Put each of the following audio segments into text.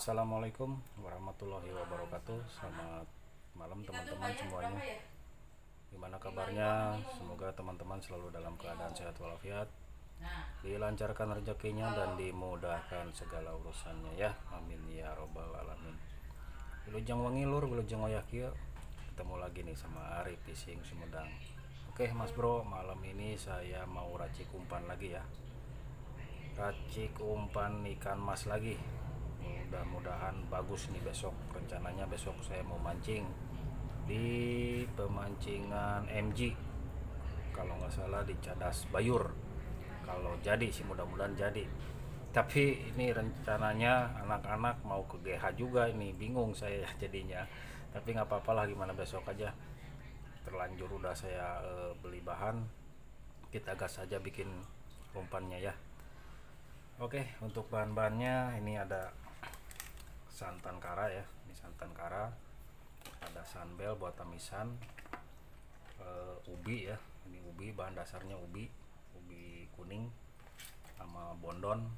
Assalamualaikum warahmatullahi wabarakatuh. Selamat malam teman-teman semuanya. Gimana kabarnya? Semoga teman-teman selalu dalam keadaan sehat walafiat, dilancarkan rezekinya dan dimudahkan segala urusannya ya. Amin ya robbal alamin. Wilujeng wangi lur, wilujeng oyak ya. Ketemu lagi nih sama Ari Fishing Sumedang. Oke Mas Bro, malam ini saya mau racik umpan lagi ya. Racik umpan ikan mas lagi. Mudah-mudahan bagus nih besok. Rencananya besok saya mau mancing di pemancingan MG, kalau nggak salah di Cadas Bayur. Kalau jadi sih mudah-mudahan jadi, tapi ini rencananya anak-anak mau ke GH juga, ini bingung saya jadinya. Tapi nggak apa-apa lah, gimana besok aja. Terlanjur udah saya beli bahan, kita gas aja bikin umpannya ya. Oke, untuk bahan-bahannya ini ada santan kara ya, ini santan kara, ada sunbel buat tamisan, ubi ya, ini ubi, bahan dasarnya ubi kuning sama bondon,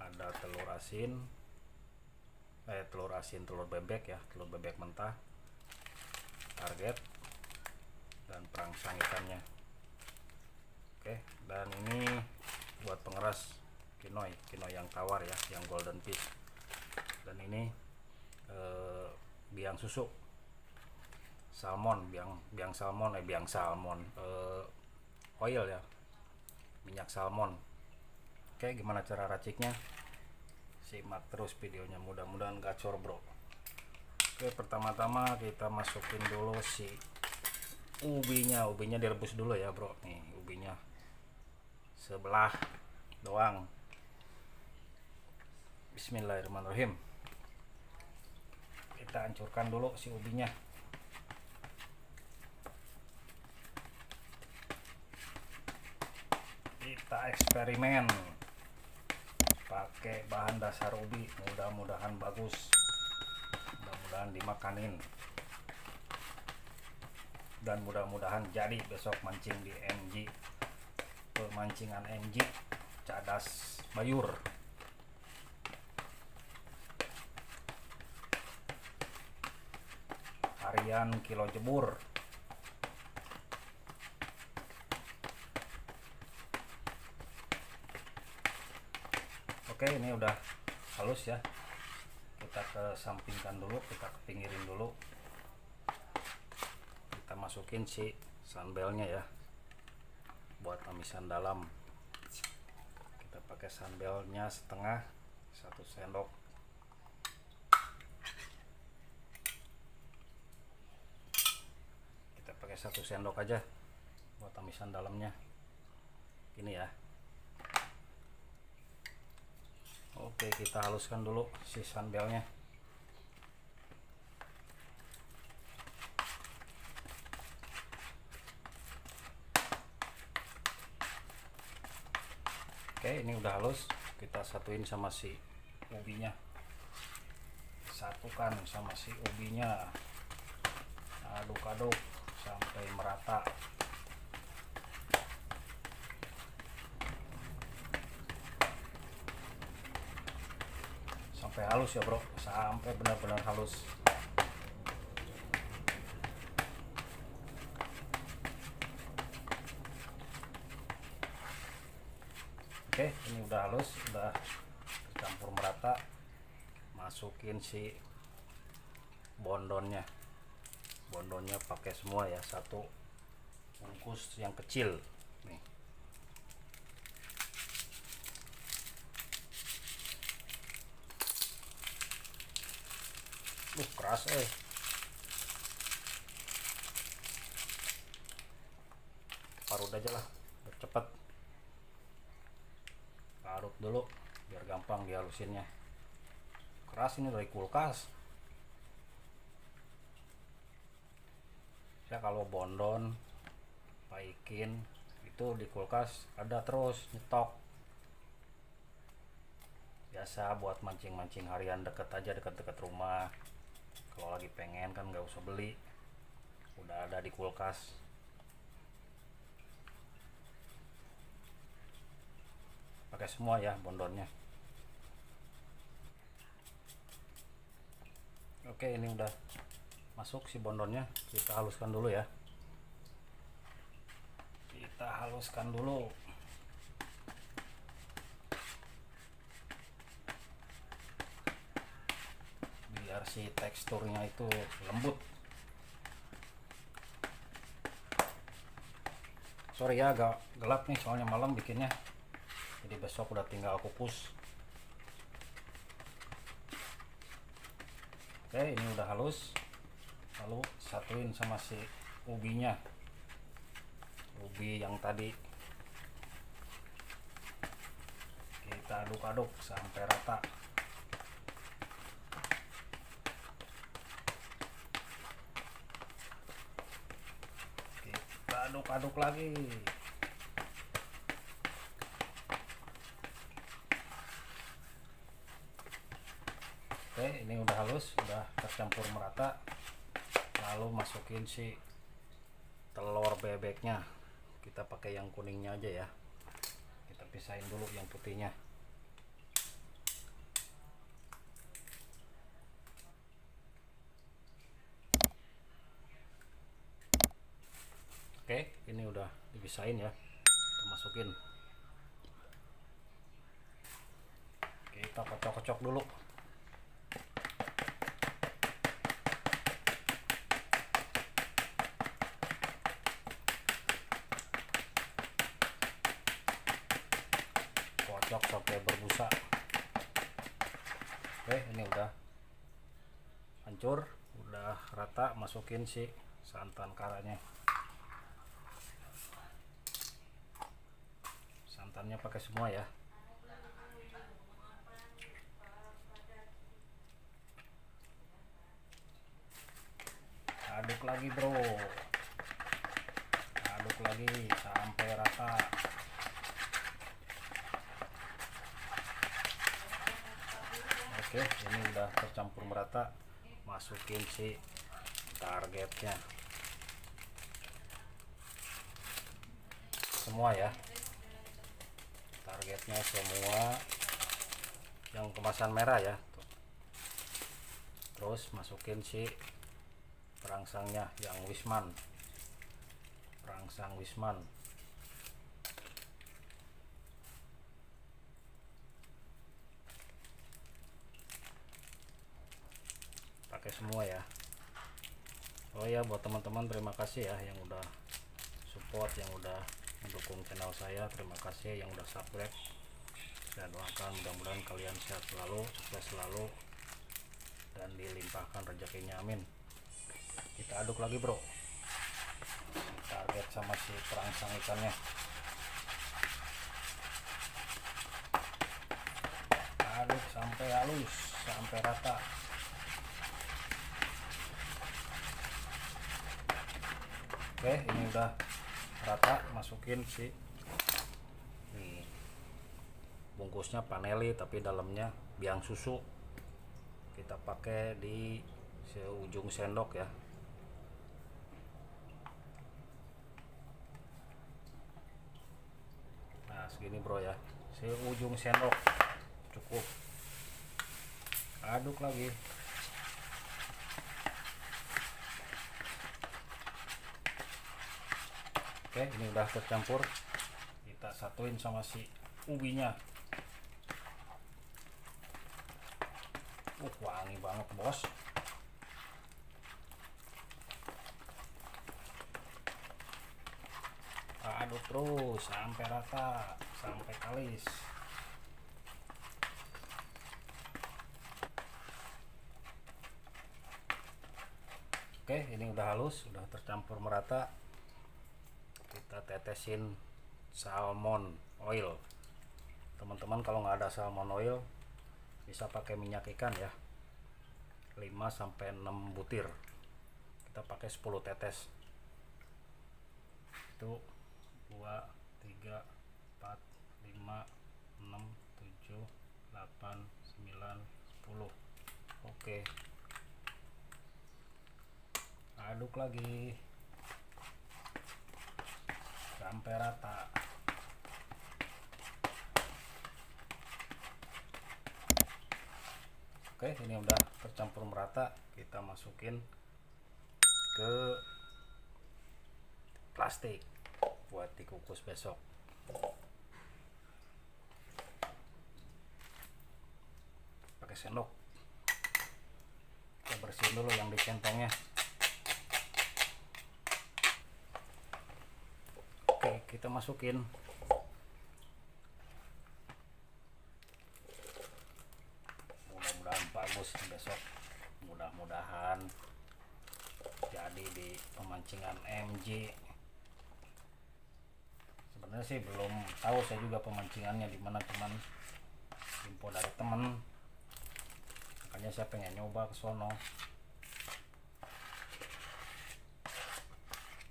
ada telur bebek ya, telur bebek mentah, target, dan perangsang ikannya. Oke, dan ini buat pengeras kinoy yang tawar ya, yang golden fish. Dan ini biang susu salmon, biang salmon oil ya, minyak salmon. Oke, gimana cara raciknya? Simak terus videonya, mudah-mudahan gacor bro. Oke, pertama-tama kita masukin dulu si ubinya direbus dulu ya bro. Nih ubinya sebelah doang. Bismillahirrahmanirrahim. Kita hancurkan dulu si ubinya. Kita eksperimen pakai bahan dasar ubi, mudah-mudahan bagus, mudah-mudahan dimakanin, dan mudah-mudahan jadi besok mancing di MG, pemancingan MG Cadas Bayur. Harian kilo jebur. Oke, ini udah halus ya, kita kesampingkan dulu, kita kepinggirin dulu. Kita masukin si sunbelnya ya, buat tamisan dalam. Kita pakai sunbelnya setengah, 1 sendok. Kita pakai 1 sendok aja buat tamisan dalamnya ini ya. Oke, kita haluskan dulu si sunbelnya. Oke, ini udah halus, kita satuin sama si ubinya. Satukan sama si ubinya, aduk-aduk sampai merata. Sampai halus ya bro, sampai benar-benar halus. Oke, ini udah halus, udah campur merata. Masukin si bondonnya pakai semua ya, 1 bungkus yang kecil nih. Keras parut aja lah biar cepet. Parut dulu biar gampang dihalusinnya. Keras ini dari kulkas ya, kalau bondon paikin itu di kulkas ada terus nyetok. Biasa buat mancing-mancing harian deket aja, deket-deket rumah. Kalau lagi pengen kan nggak usah beli, udah ada di kulkas. Pakai semua ya bondonnya. Oke, ini udah masuk si bondonnya, kita haluskan dulu ya. Kita haluskan dulu. Biar si teksturnya itu lembut. Sorry ya, agak gelap nih soalnya malam bikinnya. Jadi besok udah tinggal kukus. Oke, ini udah halus. Lalu satuin sama si ubinya. Ubi yang tadi kita aduk-aduk sampai rata. Kita aduk-aduk lagi. Oke, ini udah halus, udah tercampur merata. Lalu masukin si telur bebeknya. Kita pakai yang kuningnya aja ya. Kita pisahin dulu yang putihnya. Oke, ini udah dipisahin ya. Kita masukin. Kita kocok-kocok dulu. Kocok sampai berbusa. Oke, ini udah hancur, udah rata. Masukin si santan karanya. Santannya pakai semua ya. Aduk lagi bro, aduk lagi sampai rata. Oke, ini udah tercampur merata. Masukin si targetnya semua ya. Targetnya semua yang kemasan merah ya. Terus masukin si perangsangnya yang Wisman, perangsang Wisman. Pakai semua ya. Oh ya, buat teman-teman terima kasih ya yang udah support, yang udah mendukung channel saya. Terima kasih yang udah subscribe. Saya doakan mudah-mudahan kalian sehat selalu, sukses selalu, dan dilimpahkan rezekinya, amin. Kita aduk lagi bro, target sama si perangsang ikannya. Aduk sampai halus, sampai rata. Oke, ini udah rata. Masukin si nih, bungkusnya paneli tapi dalamnya biang susu. Kita pakai di seujung sendok ya. Nah segini bro ya, seujung sendok cukup. Aduk lagi. Oke, ini udah tercampur. Kita satuin sama si ubinya. Wangi banget bos. Aduk terus sampai rata, sampai kalis. Oke, ini udah halus, udah tercampur merata. Kita tetesin salmon oil. Teman-teman kalau nggak ada salmon oil bisa pakai minyak ikan ya, 5-6 butir. Kita pakai 10 tetes. Itu 2, 3, 4, 5, 6, 7, 8, 9, 10. Oke, aduk lagi sampai rata. Oke, ini udah tercampur merata, kita masukin ke plastik buat dikukus besok. Pakai sendok kita bersihin dulu yang di centongnya. Oke, kita masukin. Mudah-mudahan bagus besok, mudah-mudahan jadi di pemancingan MJ. Sebenarnya sih belum tahu saya juga pemancingannya di mana, cuman info dari temen, makanya saya pengen nyoba ke sono.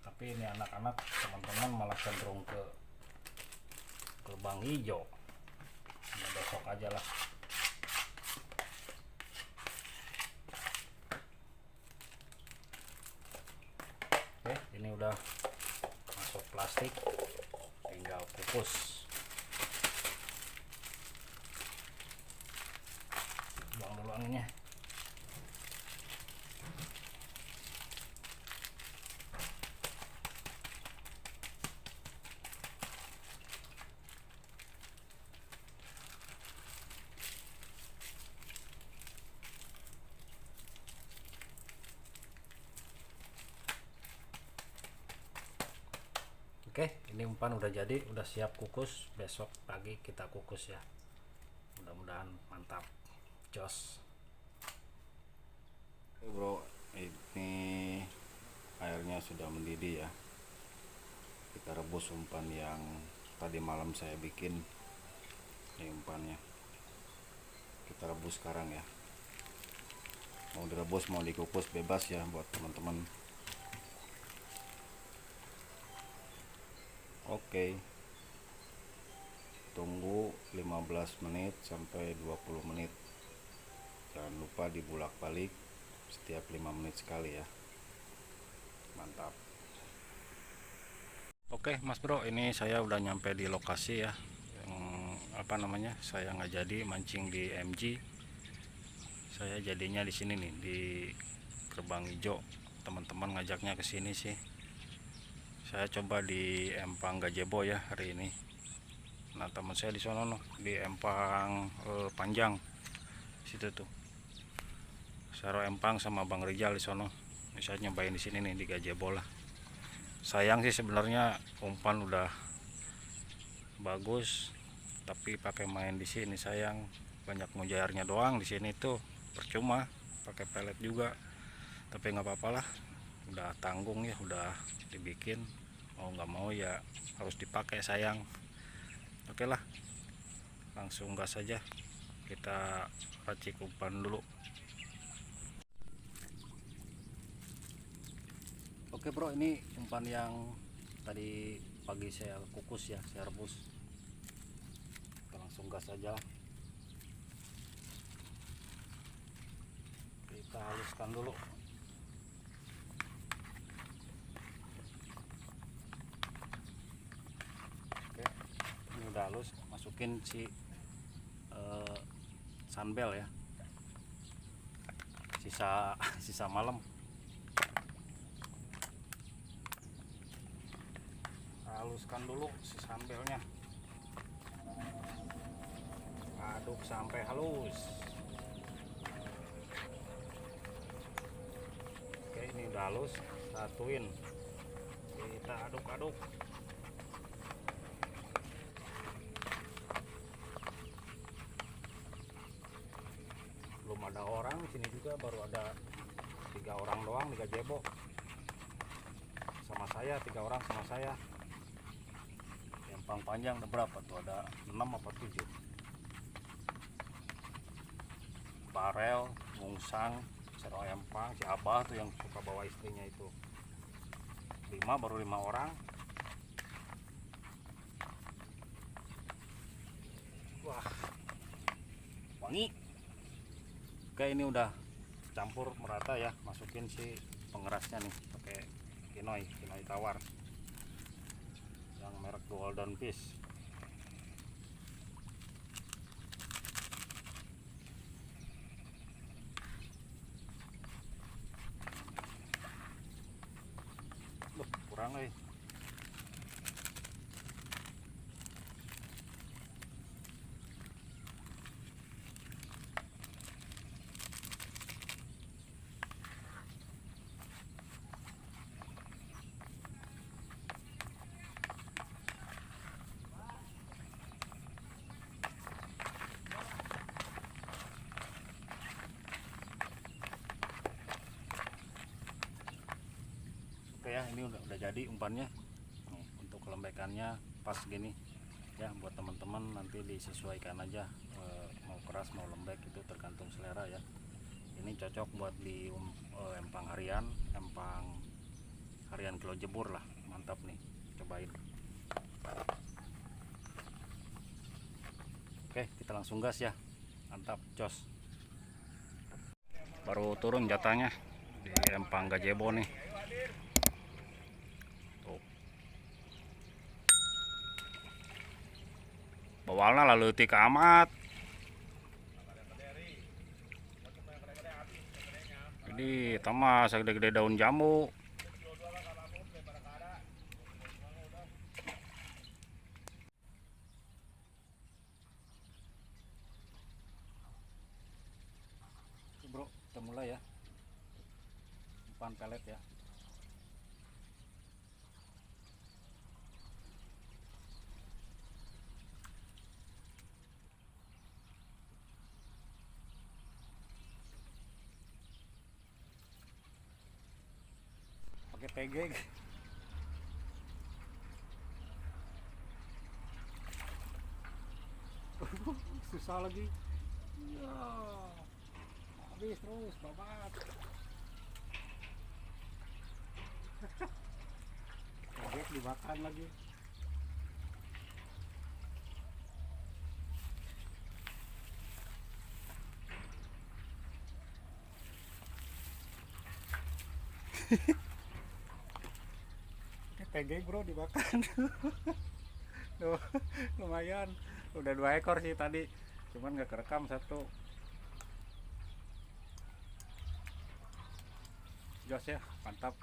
Tapi ini anak-anak teman-teman malah cenderung ke gerbang hijau. Ini besok aja lah. Oke, ini udah masuk plastik, tinggal kukus. Buang dulu anginnya. Oke, ini umpan udah jadi, udah siap kukus. Besok pagi kita kukus ya. Mudah-mudahan mantap, jos. Oke bro, ini airnya sudah mendidih ya. Kita rebus umpan yang tadi malam saya bikin. Ini umpannya. Kita rebus sekarang ya. Mau direbus mau dikukus bebas ya buat teman-teman. Oke, tunggu 15 menit sampai 20 menit. Jangan lupa dibulak-balik setiap 5 menit sekali ya. Mantap. Oke mas bro, ini saya udah nyampe di lokasi ya. Yang apa namanya, saya nggak jadi mancing di MJ. Saya jadinya di sini nih, di Gerbang Hijau. Teman-teman ngajaknya ke sini sih. Saya coba di Empang Gajebo ya hari ini. Nah teman saya di sono noh, di Empang Panjang situ tuh. Saro Empang sama Bang Rijal di sono. Saya nyobain di sini nih di Gajebo lah. Sayang sih sebenarnya umpan udah bagus, tapi pakai main di sini sayang. Banyak mujairnya doang di sini tuh, percuma pakai pelet juga. Tapi nggak apa-apa lah, udah tanggung ya, udah dibikin. Mau nggak mau ya harus dipakai sayang. Oke lah, langsung gas saja, kita racik umpan dulu. Oke bro, ini umpan yang tadi pagi saya kukus ya, saya rebus. Kita langsung gas saja, kita haluskan dulu. Udah halus, masukin si sunbel ya, sisa malam. Haluskan dulu si sunbelnya, aduk sampai halus. Oke, ini udah halus, satuin, kita aduk-aduk. Belum ada orang di sini juga, baru ada 3 orang doang di Gajebo. Sama saya 3 orang sama saya. Empang Panjang ada berapa tuh? Ada 6 apa 7. Barel, Mungsang, Sero Empang, si Abah tuh yang suka bawa istrinya itu. 5, baru 5 orang. Wah, wangi. Oke, ini udah campur merata ya, masukin si pengerasnya nih, pakai kinoi tawar yang merek Golden Fish. ya, ini udah jadi umpannya. Nih, untuk kelembekannya pas gini ya, buat teman-teman nanti disesuaikan aja, mau keras mau lembek itu tergantung selera ya. Ini cocok buat di empang harian kilo jebur lah, mantap nih, cobain. Oke, kita langsung gas ya, mantap, jos. Baru turun jatahnya di empang gazebo nih. Tuh. Bawalna lalu tika amat. Jadi tama segede-gede daun jambu. Bro, kita mulai ya. Umpan pelet ya. Pakai tegeg. Susah lagi. Ya. Habis terus babat. Tegeg dimakan lagi. Tegeg bro dimakan. Tuh, lumayan. Udah 2 ekor sih tadi, cuman nggak kerekam satu. Jos ya, mantap.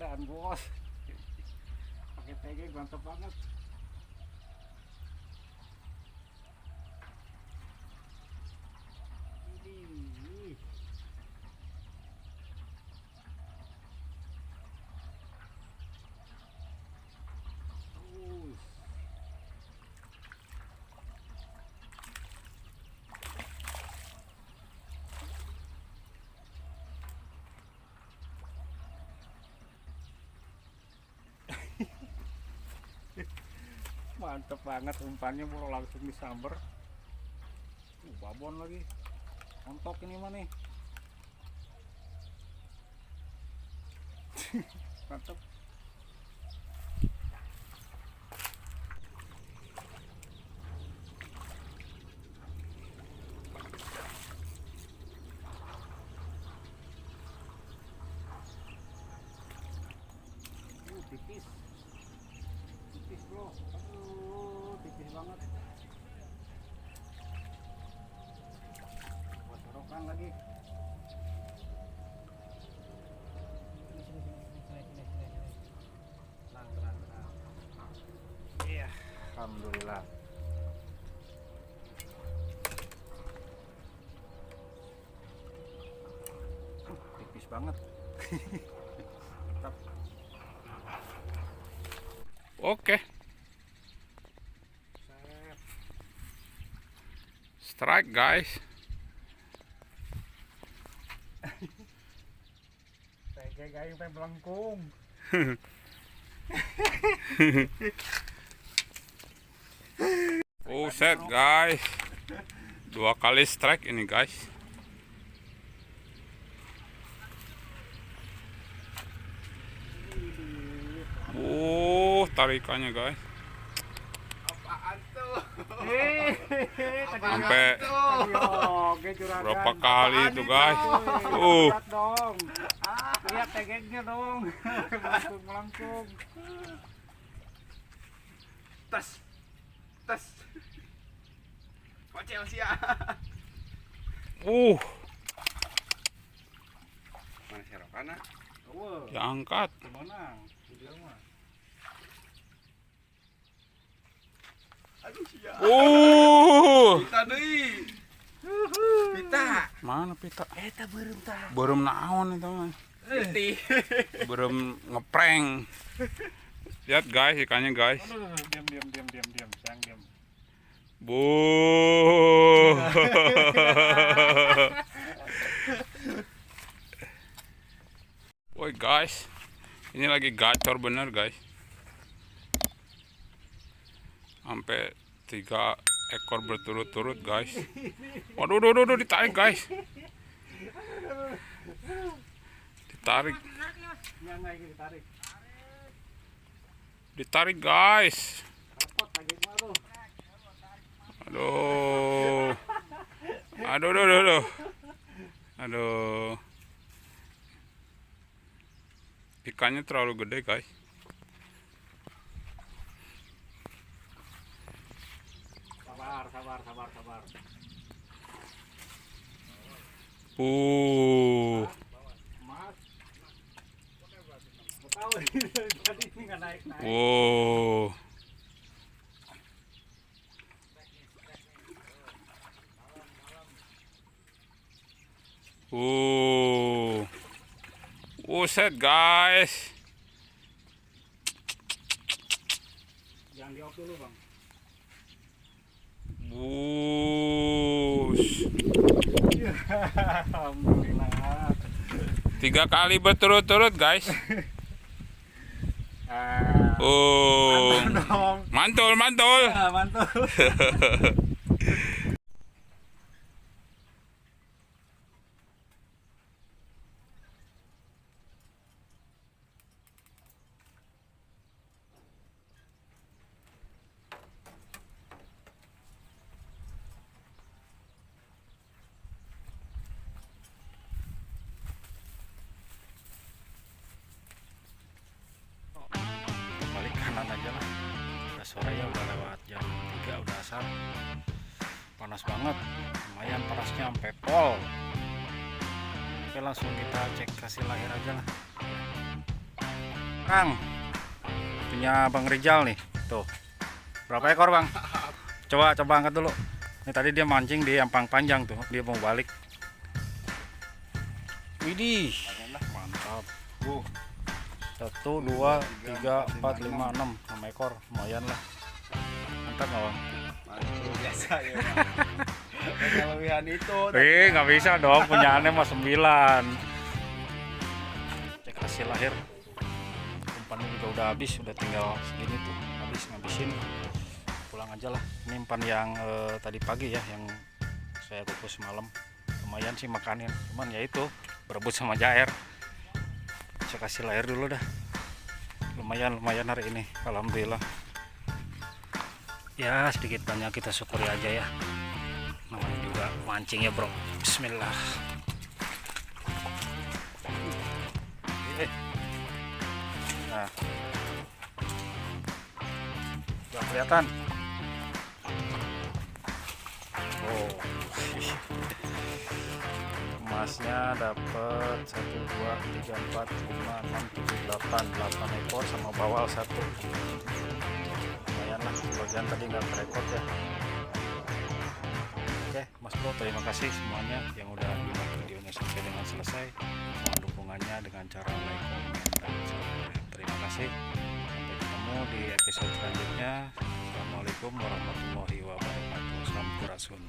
Dan bos, pakai tegeg mantap banget. Ini mantep banget umpannya bro, langsung disamber. Babon lagi, montok ini mah nih. Mantep. Tipis bro, aduh tipis banget. Buat serokan lagi. Tenang. Iya, alhamdulillah. Tipis banget. Mantap. Oke. strike guys. Kayak pengen melengkung. Oh set guys, 2 kali strike ini guys. Tarikannya guys. Apaan tuh? Sampai berapa kali itu guys. Dong. Lihat tegeknya dong. Melengkung. Tas. Kocel sih ya. Mana serokana? Diangkat. Gimana? Video mah. Aduh sia. Pita deui. Pita. Mana pita? Eta beureum tah. Beureum naon itu mah? Piti. Beureum ngeprank. Lihat guys ikannya guys. Diam. Sayang diam. Woi guys, ini lagi gacor bener guys. Sampai 3 ekor berturut-turut guys. Waduh, ditarik guys. Ditarik guys. Aduh. Ikannya terlalu gede guys. Sabar. Mas. Tahu tadi ini nggak naik. Set guys. Jangan di off dulu bang. Alhamdulillah. 3 kali berturut-turut guys. Mantul. Mantul. Balik kanan aja lah. Udah sore ya, udah lewat jam 3 udah asar. Panas banget, lumayan panasnya sampai pol. Oke, langsung kita cek hasil lahir aja lah. Kang, punya Bang Rijal nih, tuh. Berapa ekor bang? Coba angkat dulu. Ini tadi dia mancing di Ampang Panjang tuh, dia mau balik. Widih, mantap. 1, 2, 3, 4, 5, 6 ekor, lumayan lah. Mantap nggak bang? Biasa ya. Kelebihan itu. Nggak bisa dong, punyaannya mah 9. Cek hasil lahir. Umpannya juga udah habis, udah tinggal segini tuh, ngabisin. Pulang aja lah. Ini umpan yang tadi pagi ya, yang saya kukus malam. Lumayan sih makannya, cuman ya itu berebut sama jair. Cek hasil lahir dulu dah. Lumayan hari ini, alhamdulillah. Ya sedikit banyak kita syukuri aja ya. Namanya juga mancing ya bro. Bismillah. Nah, udah kelihatan. Emasnya dapat 1, 2, 3, 4, 5, 6, 7, 8 ekor sama bawal 1. Lumayan lah, bagian tadi nggak terekor ya. Oke Mas Bro, terima kasih semuanya yang udah nonton videonya sampai dengan selesai. Mohon dukungannya dengan cara like, komen, dan subscribe. Terima kasih, sampai ketemu di episode selanjutnya. Wassalamualaikum warahmatullahi wabarakatuh. Sampurasun.